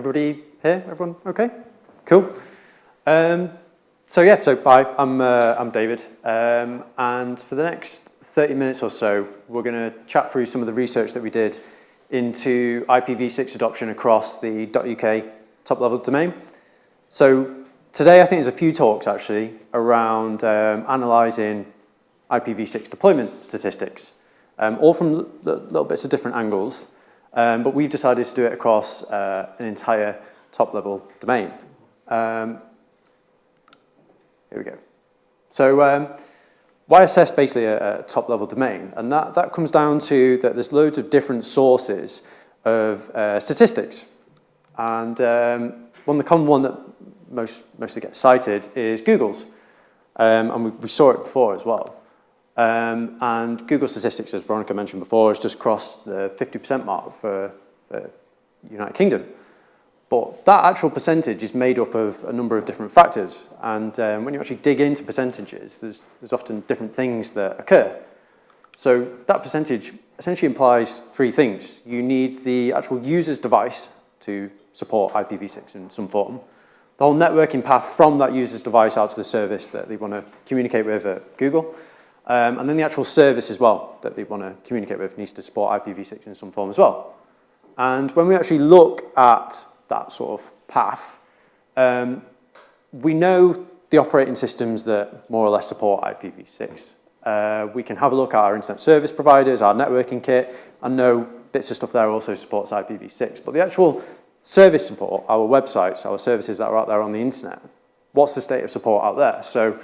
Everybody here? Everyone okay? Cool. Hi, I'm David, and for the next 30 minutes or so, we're going to chat through some of the research that we did into IPv6 adoption across the .uk top-level domain. So today, I think there's a few talks actually around analysing IPv6 deployment statistics, all from little bits of different angles, but we've decided to do it across an entire top-level domain. Here we go. So why assess basically a top-level domain? And that comes down to that there's loads of different sources of statistics. And the common one that mostly gets cited is Google's. And we saw it before as well. And Google Statistics, as Veronica mentioned before, has just crossed the 50% mark for the United Kingdom. But that actual percentage is made up of a number of different factors. And when you actually dig into percentages, there's often different things that occur. So that percentage essentially implies three things. You need the actual user's device to support IPv6 in some form, the whole networking path from that user's device out to the service that they want to communicate with at Google, and then the actual service as well that they want to communicate with needs to support IPv6 in some form as well. And when we actually look at that sort of path, we know the operating systems that more or less support IPv6. We can have a look at our internet service providers, our networking kit, and know bits of stuff there also supports IPv6. But the actual service support, our websites, our services that are out there on the internet, what's the state of support out there? So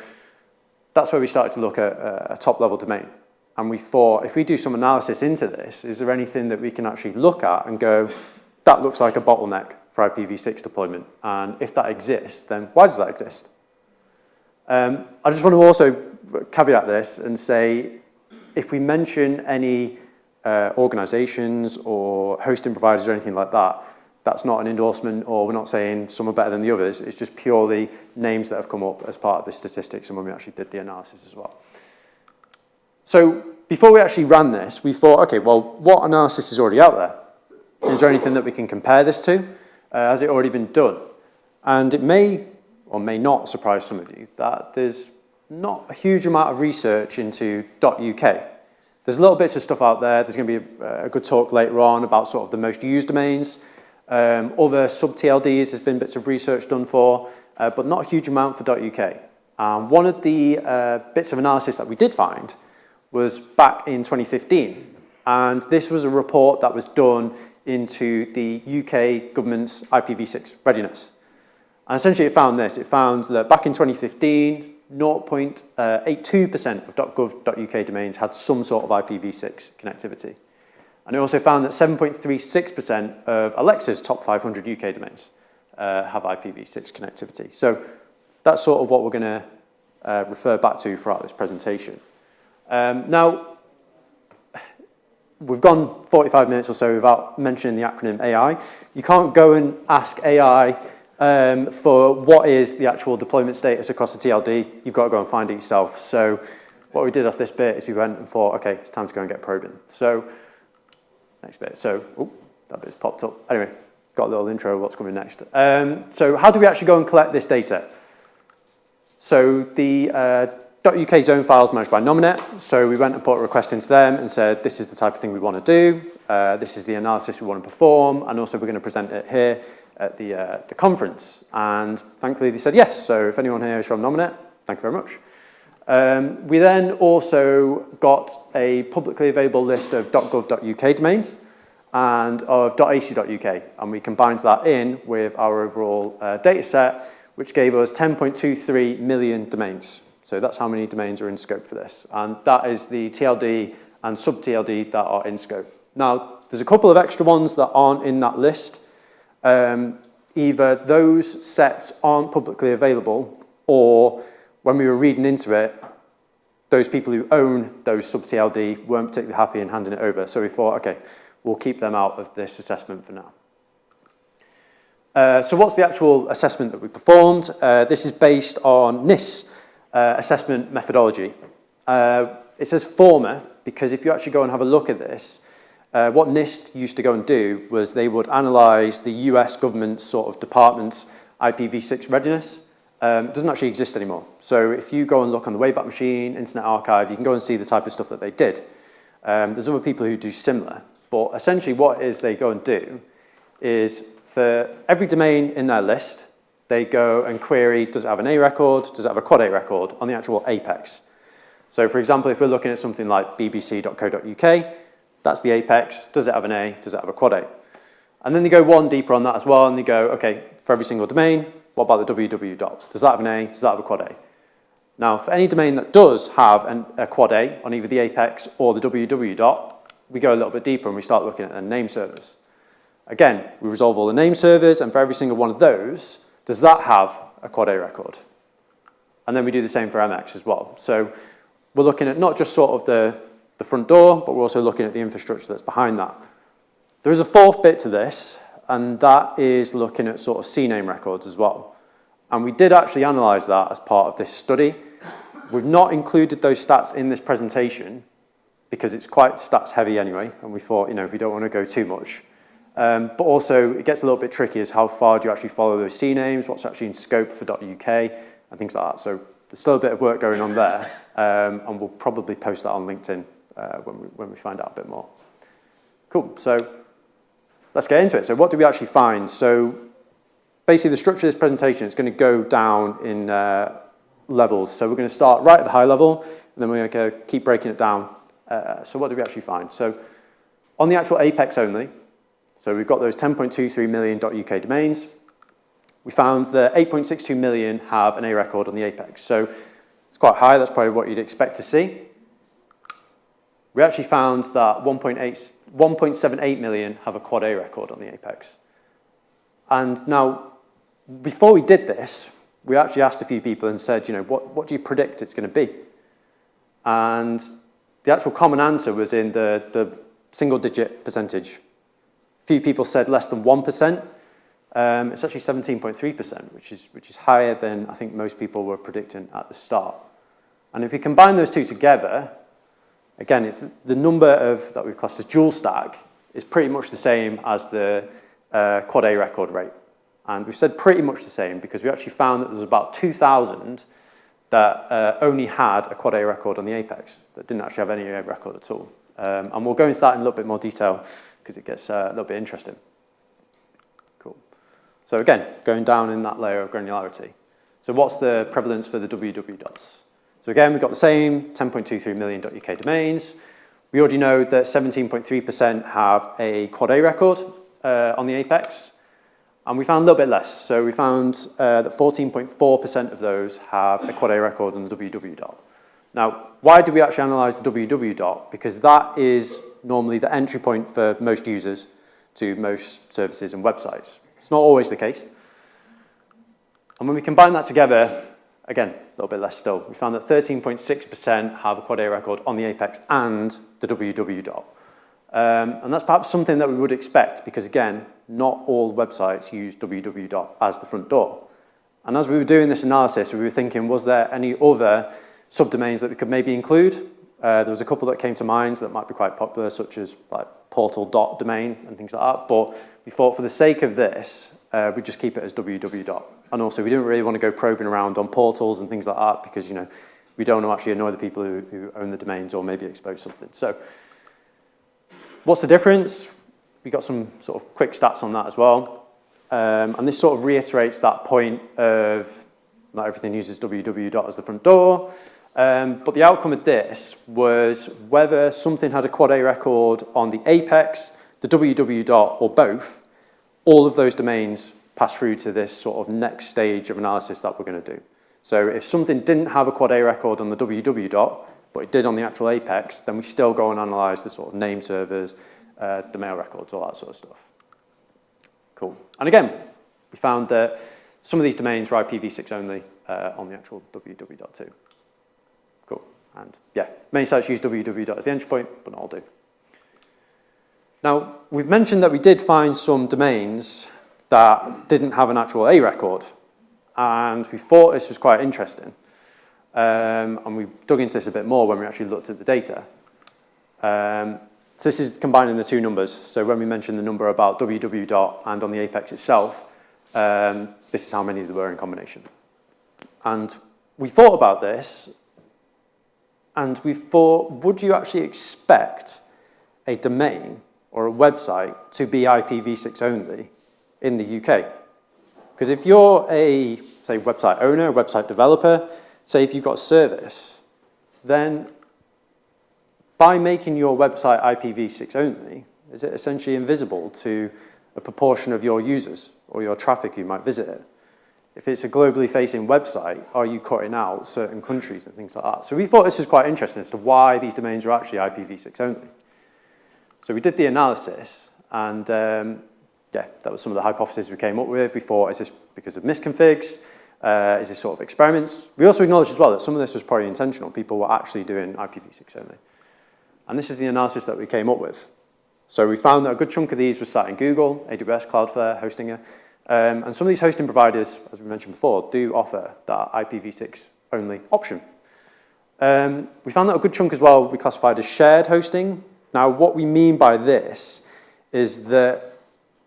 that's where we started to look at a top-level domain. And we thought, if we do some analysis into this, is there anything that we can actually look at and go, that looks like a bottleneck for IPv6 deployment? And if that exists, then why does that exist? I just want to also caveat this and say, if we mention any organizations or hosting providers or anything like that, that's not an endorsement, or we're not saying some are better than the others. It's just purely names that have come up as part of the statistics and when we actually did the analysis as well. So before we actually ran this, we thought, okay, well, what analysis is already out there? Is there anything that we can compare this to? Has it already been done? And it may or may not surprise some of you that there's not a huge amount of research into .uk. There's little bits of stuff out there. There's going to be a good talk later on about sort of the most used domains. Other sub-TLDs, there's been bits of research done for, but not a huge amount for .uk. One of the bits of analysis that we did find was back in 2015. And this was a report that was done into the UK government's IPv6 readiness. And essentially it found this. It found that back in 2015, 0.82% of .gov.uk domains had some sort of IPv6 connectivity. And it also found that 7.36% of Alexa's top 500 UK domains have IPv6 connectivity. So that's sort of what we're going to refer back to throughout this presentation. Now, we've gone 45 minutes or so without mentioning the acronym AI. You can't go and ask AI for what is the actual deployment status across the TLD. You've got to go and find it yourself. So what we did off this bit is we went and thought, okay, it's time to go and get probing. So next bit. So that bit's popped up. Anyway, got a little intro of what's coming next. So how do we actually go and collect this data? So the .uk zone files managed by Nominet. So we went and put a request into them and said, this is the type of thing we want to do. This is the analysis we want to perform. And also we're going to present it here at the conference. And thankfully they said yes. So if anyone here is from Nominet, thank you very much. We then also got a publicly available list of .gov.uk domains and of .ac.uk. And we combined that in with our overall data set, which gave us 10.23 million domains. So that's how many domains are in scope for this. And that is the TLD and sub-TLD that are in scope. Now, there's a couple of extra ones that aren't in that list. Either those sets aren't publicly available, or when we were reading into it, those people who own those sub-TLD weren't particularly happy in handing it over. So we thought, okay, we'll keep them out of this assessment for now. So what's the actual assessment that we performed? This is based on NIST assessment methodology. It says former because if you actually go and have a look at this, what NIST used to go and do was they would analyze the US government sort of department's IPv6 readiness. It doesn't actually exist anymore. So if you go and look on the Wayback Machine, Internet Archive, you can go and see the type of stuff that they did. There's other people who do similar. But essentially what it is they go and do is for every domain in their list, they go and query, does it have an A record, does it have a quad A record on the actual apex. So for example, if we're looking at something like bbc.co.uk, that's the apex, does it have an A, does it have a quad A? And then they go one deeper on that as well, and they go, okay, for every single domain, what about the www dot? Does that have an A, does that have a quad A? Now, for any domain that does have a quad A on either the apex or the www dot, we go a little bit deeper and we start looking at the name servers. Again, we resolve all the name servers, and for every single one of those, does that have a quad A record? And then we do the same for MX as well. So we're looking at not just sort of the front door, but we're also looking at the infrastructure that's behind that. There is a fourth bit to this, and that is looking at sort of CNAME records as well. And we did actually analyze that as part of this study. We've not included those stats in this presentation because it's quite stats heavy anyway, and we thought, we don't want to go too much. But also, it gets a little bit tricky as how far do you actually follow those CNAMEs, what's actually in scope for .uk, and things like that. So there's still a bit of work going on there, and we'll probably post that on LinkedIn when we find out a bit more. Cool, so let's get into it. So what do we actually find? So basically the structure of this presentation is going to go down in levels. So we're going to start right at the high level, and then we're going to keep breaking it down. So what do we actually find? So on the actual apex only, so we've got those 10.23 million .uk domains. We found that 8.62 million have an A record on the apex. So it's quite high, that's probably what you'd expect to see. We actually found that 1.78 million have a quad A record on the apex. And now, before we did this, we actually asked a few people and said, what do you predict it's going to be? And the actual common answer was in the single-digit percentage. A few people said less than 1%. It's actually 17.3%, which is higher than I think most people were predicting at the start. And if we combine those two together, again, the number that we've classed as dual stack is pretty much the same as the quad A record rate. And we've said pretty much the same because we actually found that there was about 2,000 that only had a quad A record on the apex, that didn't actually have any A record at all. And we'll go into that in a little bit more detail because it gets a little bit interesting. Cool. So again, going down in that layer of granularity. So what's the prevalence for the www dots? So again, we've got the same 10.23 million .uk domains. We already know that 17.3% have a quad A record on the apex. And we found a little bit less. So we found that 14.4% of those have a quad A record on the www dot. Now, why do we actually analyze the www dot? Because that is normally the entry point for most users to most services and websites. It's not always the case. And when we combine that together, again, a little bit less still, we found that 13.6% have a quad A record on the apex and the www dot. And that's perhaps something that we would expect because, again, not all websites use www dot as the front door. And as we were doing this analysis, we were thinking, was there any other subdomains that we could maybe include? There was a couple that came to mind that might be quite popular, such as like portal.domain and things like that. But we thought for the sake of this, we'd just keep it as www dot. And also, we didn't really want to go probing around on portals and things like that because, we don't want to actually annoy the people who own the domains or maybe expose something. So what's the difference? We got some sort of quick stats on that as well. And this sort of reiterates that point of not everything uses www dot as the front door. But the outcome of this was whether something had a quad A record on the apex, the www dot, or both, all of those domains pass through to this sort of next stage of analysis that we're going to do. So if something didn't have a quad A record on the www dot, but it did on the actual apex, then we still go and analyze the sort of name servers, the mail records, all that sort of stuff. Cool. And again, we found that some of these domains were IPv6 only on the actual www dot too. Cool. And yeah, many sites use www dot as the entry point, but not all do. Now, we've mentioned that we did find some domains that didn't have an actual A record, and we thought this was quite interesting. And we dug into this a bit more when we actually looked at the data. So this is combining the two numbers. So when we mentioned the number about www dot and on the apex itself, this is how many there were in combination. And we thought about this, and we thought, would you actually expect a domain or a website to be IPv6 only in the UK? Because if you're a, say, website owner, a website developer, say if you've got a service, then by making your website IPv6 only, is it essentially invisible to a proportion of your users or your traffic who might visit it? If it's a globally facing website, are you cutting out certain countries and things like that? So we thought this was quite interesting as to why these domains are actually IPv6 only. So we did the analysis, and yeah, that was some of the hypotheses we came up with. We thought, is this because of misconfigs? Is this sort of experiments? We also acknowledged as well that some of this was probably intentional. People were actually doing IPv6 only. And this is the analysis that we came up with. So we found that a good chunk of these was sat in Google, AWS, Cloudflare, Hostinger. And some of these hosting providers, as we mentioned before, do offer that IPv6 only option. We found that a good chunk as well we classified as shared hosting. Now, what we mean by this is that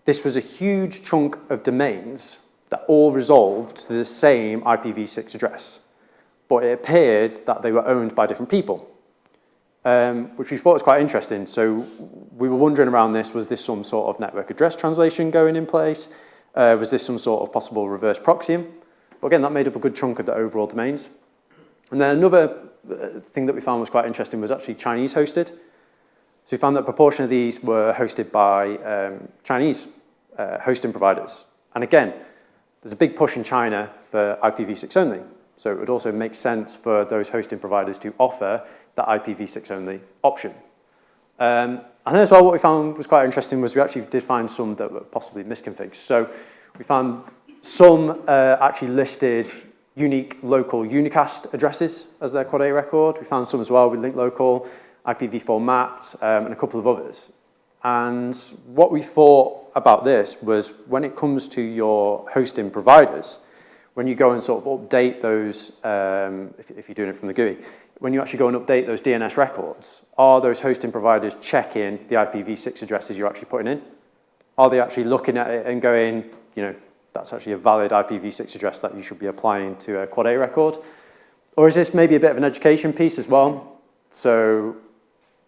this was a huge chunk of domains that all resolved to the same IPv6 address. But it appeared that they were owned by different people. Which we thought was quite interesting. So we were wondering around this, was this some sort of network address translation going in place? Was this some sort of possible reverse proxying? But again, that made up a good chunk of the overall domains. And then another thing that we found was quite interesting was actually Chinese hosted. So we found that a proportion of these were hosted by Chinese hosting providers. And again, there's a big push in China for IPv6 only. So it would also make sense for those hosting providers to offer that IPv6 only option. And then as well, what we found was quite interesting was we actually did find some that were possibly misconfigured. So we found some actually listed unique local unicast addresses as their Quad A record. We found some as well with link local, IPv4 mapped, and a couple of others. And what we thought about this was when it comes to your hosting providers, when you go and sort of update those, if you're doing it from the GUI, when you actually go and update those DNS records, are those hosting providers checking the IPv6 addresses you're actually putting in? Are they actually looking at it and going, you know, that's actually a valid IPv6 address that you should be applying to a Quad A record? Or is this maybe a bit of an education piece as well? So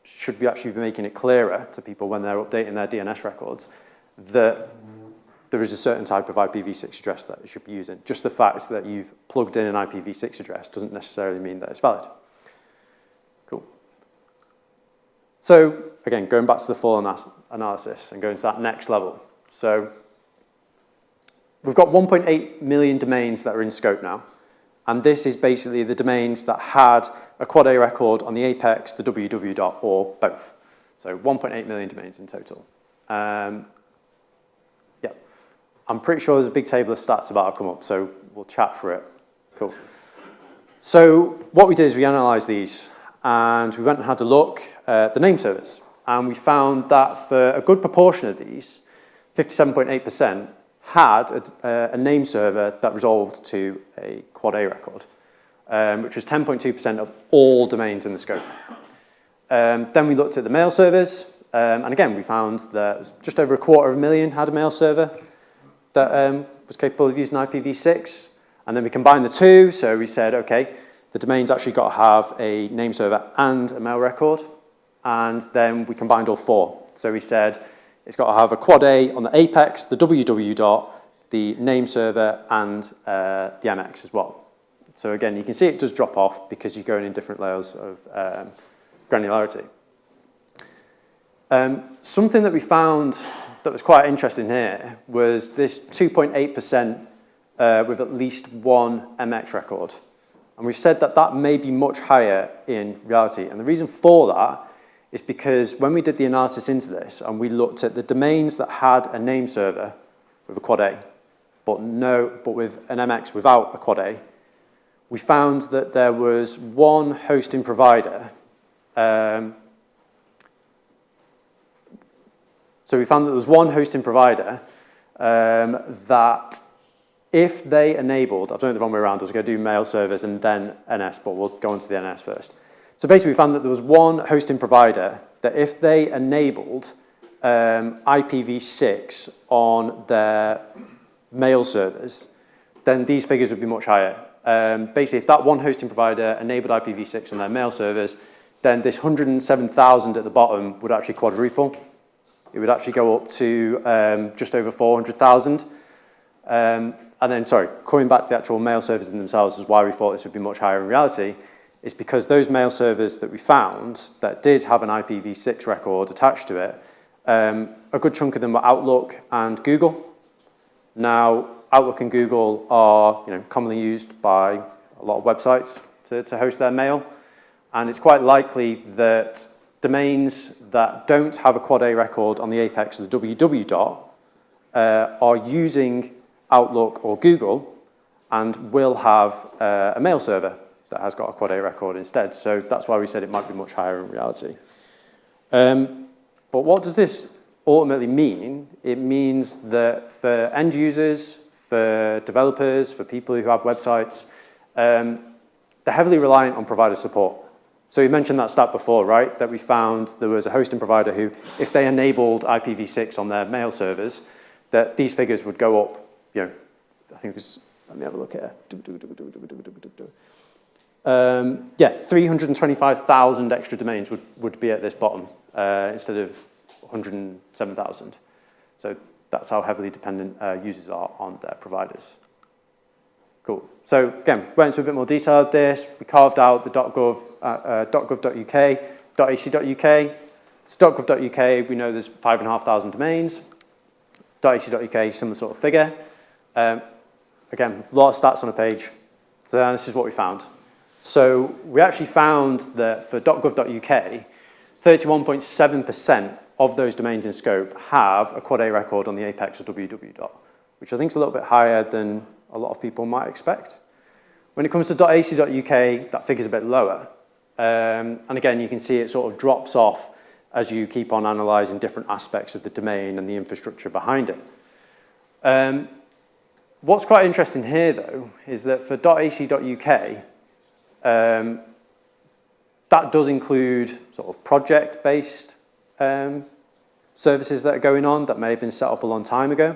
should we actually be making it clearer to people when they're updating their DNS records that there is a certain type of IPv6 address that they should be using? Just the fact that you've plugged in an IPv6 address doesn't necessarily mean that it's valid. Cool. So again, going back to the full analysis and going to that next level. So we've got 1.8 million domains that are in scope now. And this is basically the domains that had a Quad A record on the apex, the www dot, or both. So 1.8 million domains in total. Yeah, I'm pretty sure there's a big table of stats about to come up, so we'll chat through it. Cool. So what we did is we analysed these, and we went and had a look at the name servers. And we found that for a good proportion of these, 57.8%, had a name server that resolved to a Quad A record, which was 10.2% of all domains in the scope. Then we looked at the mail servers, and again, we found that just over 250,000 had a mail server that was capable of using IPv6, and then we combined the two, so we said, okay, the domain's actually got to have a name server and a mail record, and then we combined all four. So we said, it's got to have a Quad A on the apex, the www dot, the name server, and the MX as well. So again, you can see it does drop off because you're going in different layers of granularity. Something that we found that was quite interesting here was this 2.8% with at least one MX record. And we've said that that may be much higher in reality. And the reason for that is because when we did the analysis into this and we looked at the domains that had a name server with a Quad A, but with an MX without a Quad A, we found that there was one hosting provider. So we found that there was one hosting provider that if they enabled, I've done it the wrong way around, I was going to do mail servers and then NS, but we'll go on to the NS first. So basically we found that there was one hosting provider that if they enabled IPv6 on their mail servers, then these figures would be much higher. Basically, if that one hosting provider enabled IPv6 on their mail servers, then this 107,000 at the bottom would actually quadruple. It would actually go up to just over 400,000. And then, sorry, coming back to the actual mail servers in themselves is why we thought this would be much higher in reality, is because those mail servers that we found that did have an IPv6 record attached to it, a good chunk of them were Outlook and Google. Now, Outlook and Google are commonly used by a lot of websites to host their mail, and it's quite likely that domains that don't have a quad A record on the apex of the www dot are using Outlook or Google and will have a mail server that has got a quad A record instead. So that's why we said it might be much higher in reality. But what does this ultimately mean? It means that for end users, for developers, for people who have websites, they're heavily reliant on provider support. So we mentioned that stat before, right? That we found there was a hosting provider who, if they enabled IPv6 on their mail servers, that these figures would go up, I think it was, let me have a look here. 325,000 extra domains would be at this bottom instead of 107,000. So that's how heavily dependent users are on their providers. Cool. So again, went into a bit more detail of this. We carved out the .gov.uk, .ac.uk. So .gov.uk, we know there's 5,500 domains. .ac.uk, similar sort of figure. Again, a lot of stats on a page. So this is what we found. So we actually found that for .gov.uk, 31.7% of those domains in scope have a quad A record on the apex of www, which I think is a little bit higher than a lot of people might expect. When it comes to .ac.uk, that figure's a bit lower. And again, you can see it sort of drops off as you keep on analysing different aspects of the domain and the infrastructure behind it. What's quite interesting here, though, is that for .ac.uk, that does include sort of project-based services that are going on that may have been set up a long time ago.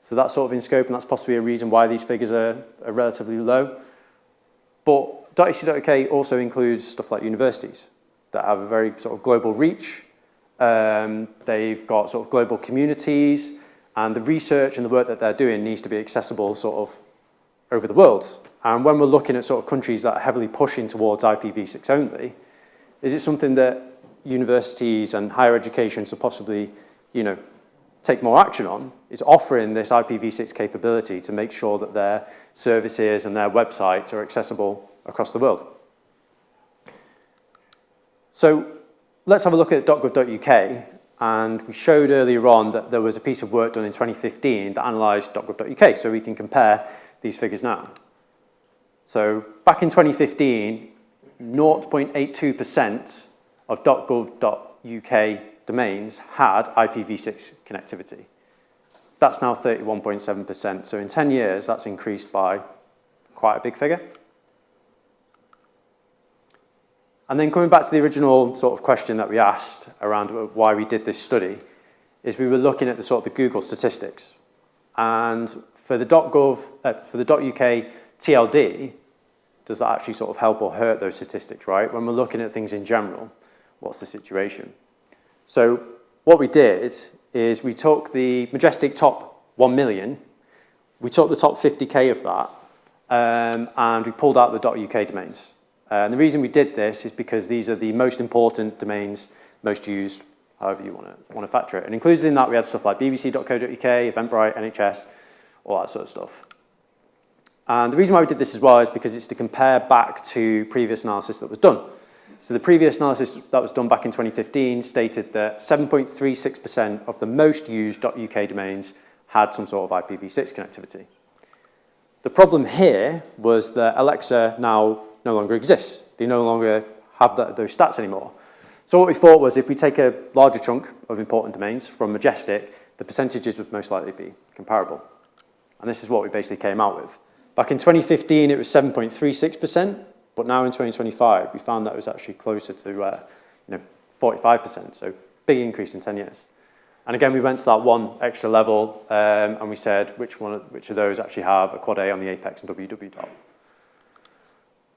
So that's sort of in scope, and that's possibly a reason why these figures are relatively low. But .ac.uk also includes stuff like universities that have a very sort of global reach. They've got sort of global communities, and the research and the work that they're doing needs to be accessible sort of over the world. And when we're looking at sort of countries that are heavily pushing towards IPv6 only, is it something that universities and higher education should possibly, take more action on, is offering this IPv6 capability to make sure that their services and their websites are accessible across the world. So let's have a look at .gov.uk, and we showed earlier on that there was a piece of work done in 2015 that analysed .gov.uk, so we can compare these figures now. So back in 2015, 0.82% of .gov.uk domains had IPv6 connectivity. That's now 31.7%. So in 10 years, that's increased by quite a big figure. And then coming back to the original sort of question that we asked around why we did this study, is we were looking at the sort of the Google statistics. And for the .uk TLD, does that actually sort of help or hurt those statistics, right? When we're looking at things in general, what's the situation? So what we did is we took the majestic top 1 million, we took the top 50K of that, and we pulled out the .uk domains. And the reason we did this is because these are the most important domains, most used, however you want to factor it. And included in that, we had stuff like bbc.co.uk, Eventbrite, NHS, all that sort of stuff. And the reason why we did this as well is because it's to compare back to previous analysis that was done. So the previous analysis that was done back in 2015 stated that 7.36% of the most used .uk domains had some sort of IPv6 connectivity. The problem here was that Alexa now no longer exists. They no longer have those stats anymore. So what we thought was if we take a larger chunk of important domains from Majestic, the percentages would most likely be comparable. And this is what we basically came out with. Back in 2015, it was 7.36%, but now in 2025, we found that it was actually closer to 45%, so big increase in 10 years. And again, we went to that one extra level, and we said which of those actually have a quad A on the apex and www dot.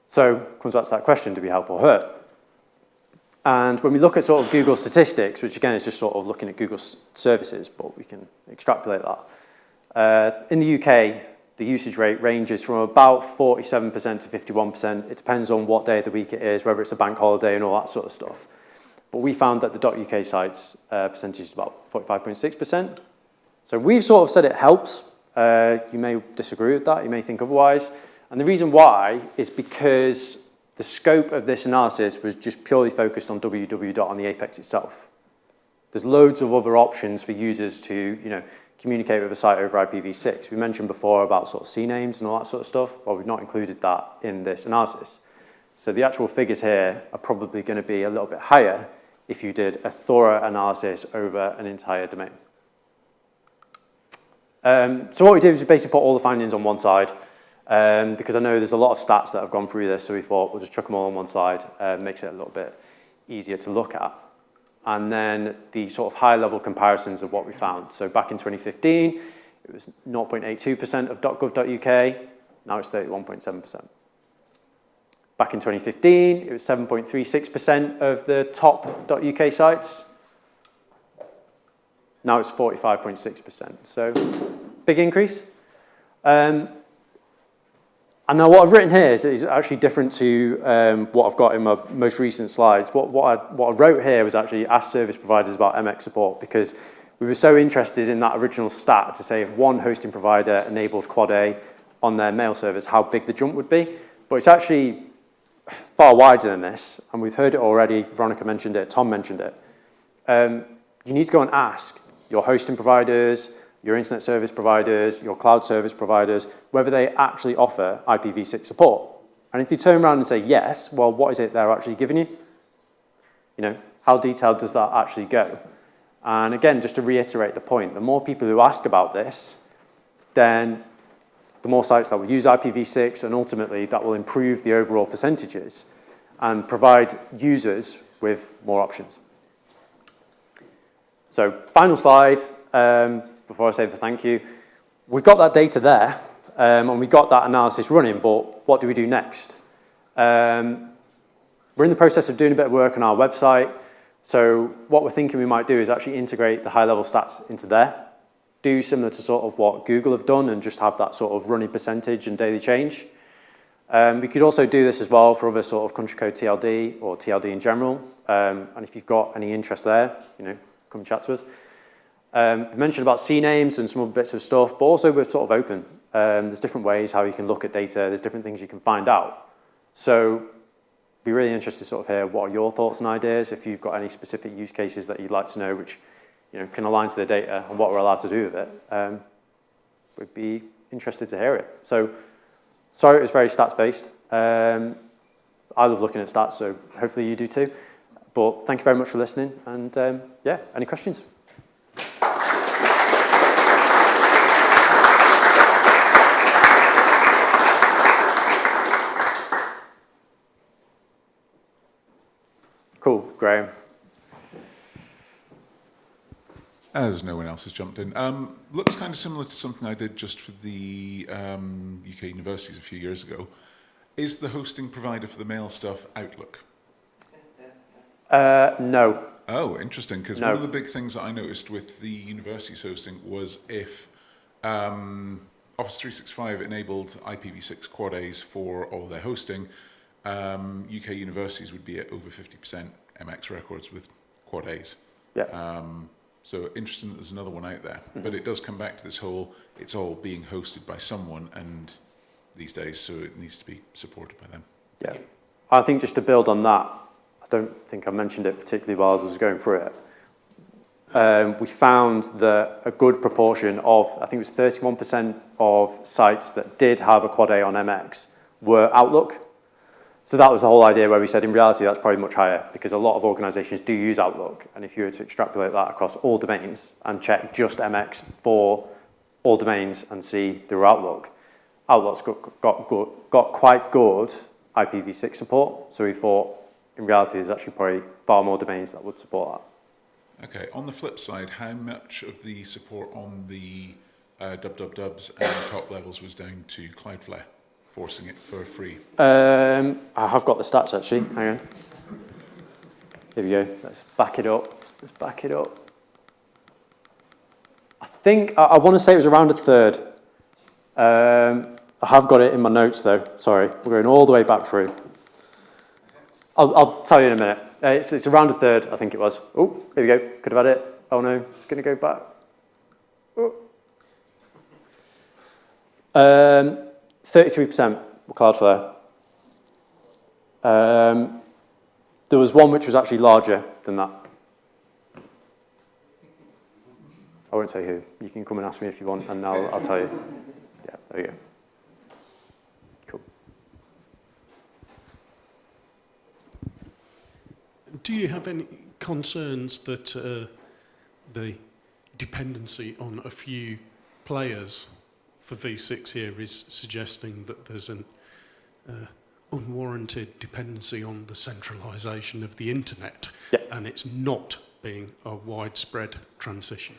So comes back to that question, do we help or hurt? And when we look at sort of Google statistics, which again is just sort of looking at Google services, but we can extrapolate that. In the UK, the usage rate ranges from about 47% to 51%. It depends on what day of the week it is, whether it's a bank holiday and all that sort of stuff. But we found that the .uk site's percentage is about 45.6%. So we've sort of said it helps. You may disagree with that. You may think otherwise. And the reason why is because the scope of this analysis was just purely focused on www dot on the apex itself. There's loads of other options for users to, communicate with a site over IPv6. We mentioned before about sort of CNAMEs and all that sort of stuff. Well, we've not included that in this analysis. So the actual figures here are probably going to be a little bit higher if you did a thorough analysis over an entire domain. So what we did was we basically put all the findings on one side, because I know there's a lot of stats that have gone through this, so we thought we'll just chuck them all on one side, makes it a little bit easier to look at. And then the sort of high-level comparisons of what we found. So back in 2015, it was 0.82% of .gov.uk, now it's 31.7%. Back in 2015, it was 7.36% of the top .uk sites. Now it's 45.6%, so big increase. And now what I've written here is actually different to what I've got in my most recent slides. What I wrote here was actually ask service providers about MX support, because we were so interested in that original stat to say if one hosting provider enabled Quad A on their mail service, how big the jump would be. But it's actually far wider than this, and we've heard it already. Veronica mentioned it, Tom mentioned it. You need to go and ask your hosting providers, your internet service providers, your cloud service providers, whether they actually offer IPv6 support. And if you turn around and say yes, well, what is it they're actually giving you? How detailed does that actually go? And again, just to reiterate the point, the more people who ask about this, then the more sites that will use IPv6, and ultimately that will improve the overall percentages and provide users with more options. So final slide, before I say the thank you. We've got that data there, and we got that analysis running, but what do we do next? We're in the process of doing a bit of work on our website. So what we're thinking we might do is actually integrate the high-level stats into there, do similar to sort of what Google have done and just have that sort of running percentage and daily change. We could also do this as well for other sort of country code TLD or TLD in general. And if you've got any interest there, come chat to us. We mentioned about CNAMEs and some other bits of stuff, but also we're sort of open. There's different ways how you can look at data. There's different things you can find out. So be really interested to sort of hear what are your thoughts and ideas. If you've got any specific use cases that you'd like to know, which can align to the data and what we're allowed to do with it, we'd be interested to hear it. So sorry, it was very stats-based. I love looking at stats, so hopefully you do too. But thank you very much for listening. And yeah, any questions? Cool, Graham. As no one else has jumped in. Looks kind of similar to something I did just for the UK universities a few years ago. Is the hosting provider for the mail stuff Outlook? No. Oh, interesting, because one of the big things that I noticed with the universities hosting was if Office 365 enabled IPv6 Quad A's for all their hosting, UK universities would be at over 50% MX records with Quad A's. Yeah. So interesting that there's another one out there. But it does come back to this whole, it's all being hosted by someone and these days, so it needs to be supported by them. Yeah. I think just to build on that, I don't think I mentioned it particularly while I was going through it. We found that a good proportion of, I think it was 31% of sites that did have a Quad A on MX were Outlook. So that was the whole idea where we said in reality that's probably much higher because a lot of organizations do use Outlook. And if you were to extrapolate that across all domains and check just MX for all domains and see through Outlook, Outlook's got quite good IPv6 support. So we thought in reality, there's actually probably far more domains that would support that. Okay, on the flip side, how much of the support on the wwws and top levels was down to Cloudflare, forcing it for free? I have got the stats actually, hang on. Here we go, let's back it up. I think, I want to say it was around a third. I have got it in my notes though, sorry. We're going all the way back through. I'll tell you in a minute. It's around a third, I think it was. Oh, here we go, could have had it. Oh no, it's going to go back. Oh. 33% were Cloudflare. There was one which was actually larger than that. I won't say who. You can come and ask me if you want, and I'll tell you. Yeah, there you go. Cool. Do you have any concerns that the dependency on a few players for V6 here is suggesting that there's an unwarranted dependency on the centralisation of the internet, and it's not being a widespread transition?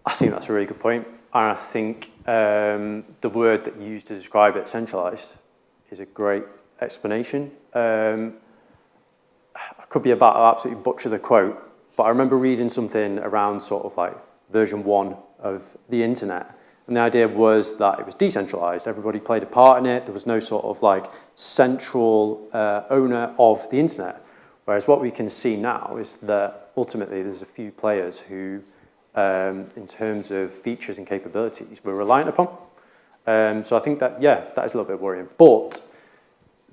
I think that's a really good point. And I think the word that you used to describe it, centralised, is a great explanation. I could be about to absolutely butcher the quote, but I remember reading something around sort of like version 1 of the internet. And the idea was that it was decentralised. Everybody played a part in it. There was no sort of like central owner of the internet. Whereas what we can see now is that ultimately there's a few players who, in terms of features and capabilities, we're reliant upon. So I think that, that is a little bit worrying. But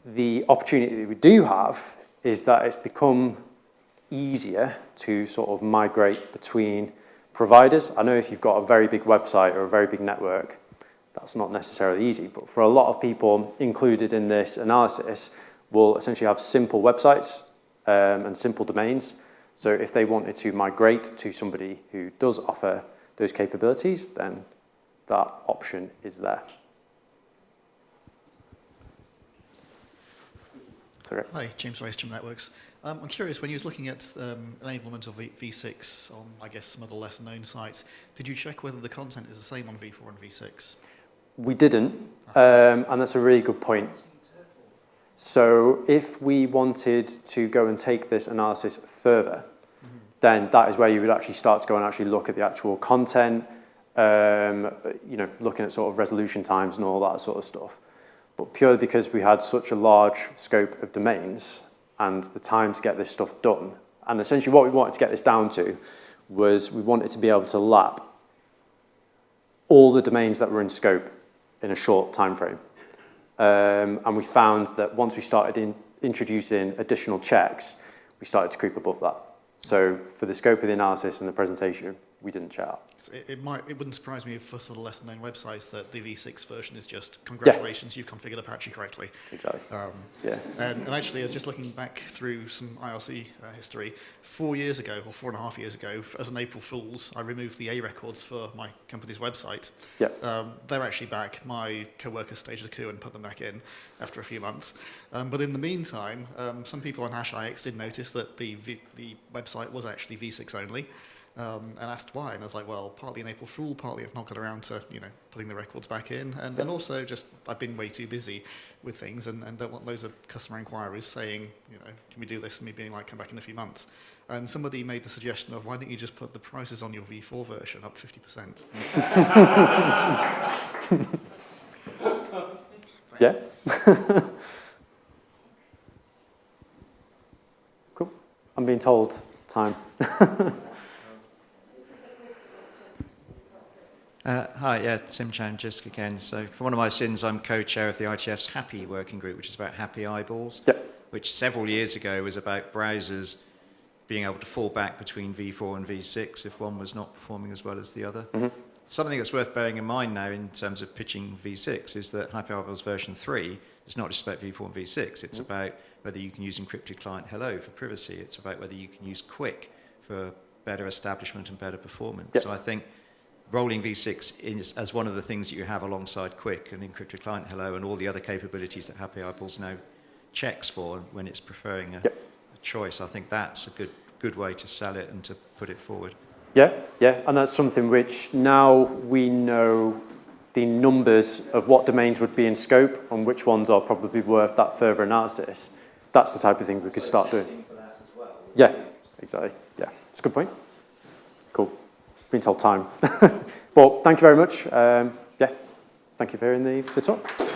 the opportunity that we do have is that it's become easier to sort of migrate between providers. I know if you've got a very big website or a very big network, that's not necessarily easy. But for a lot of people included in this analysis will essentially have simple websites and simple domains. So if they wanted to migrate to somebody who does offer those capabilities, then that option is there. Sorry. Hi, James Rice, Jim Networks. I'm curious, when you was looking at enablement of V6 on, I guess, some other lesser known sites, did you check whether the content is the same on V4 and V6? We didn't, and that's a really good point. So if we wanted to go and take this analysis further, then that is where you would actually start to go and actually look at the actual content, you know, looking at sort of resolution times and all that sort of stuff. But purely because we had such a large scope of domains and the time to get this stuff done, and essentially what we wanted to get this down to was we wanted to be able to lap all the domains that were in scope in a short time frame. And we found that once we started introducing additional checks, we started to creep above that. So for the scope of the analysis and the presentation, we didn't check out. It wouldn't surprise me if for some of the lesser known websites that the V6 version is just, congratulations, you've configured Apache correctly. Exactly. Yeah. And actually, I was just looking back through some IRC history. 4 years ago, or 4.5 years ago, as an April Fool's, I removed the A records for my company's website. Yeah. They're actually back. My co-workers staged a coup and put them back in after a few months. But in the meantime, some people on HashIX did notice that the website was actually V6 only. And asked why, and I was like, well, partly an April Fool, partly I've not got around to, you know, putting the records back in, and also just I've been way too busy with things and don't want loads of customer inquiries saying, you know, can we do this, and me being like, come back in a few months. And somebody made the suggestion of, why don't you just put the prices on your V4 version up 50%? Yeah. Cool. I'm being told time. Hi, Tim Chan, just again. So for one of my sins, I'm co-chair of the ITF's Happy working group, which is about happy eyeballs, which several years ago was about browsers being able to fall back between V4 and V6 if one was not performing as well as the other. Something that's worth bearing in mind now in terms of pitching V6 is that Happy Eyeballs version 3 is not just about V4 and V6. It's about whether you can use encrypted client hello for privacy. It's about whether you can use Quick for better establishment and better performance. So I think rolling V6 in as one of the things that you have alongside Quick and encrypted client hello and all the other capabilities that Happy Eyeballs now checks for when it's preferring a choice. I think that's a good way to sell it and to put it forward. Yeah, and that's something which now we know the numbers of what domains would be in scope and which ones are probably worth that further analysis. That's the type of thing we could start doing. Yeah, exactly. Yeah, it's a good point. Cool. Been told time. Well, thank you very much. Yeah, thank you for hearing the talk.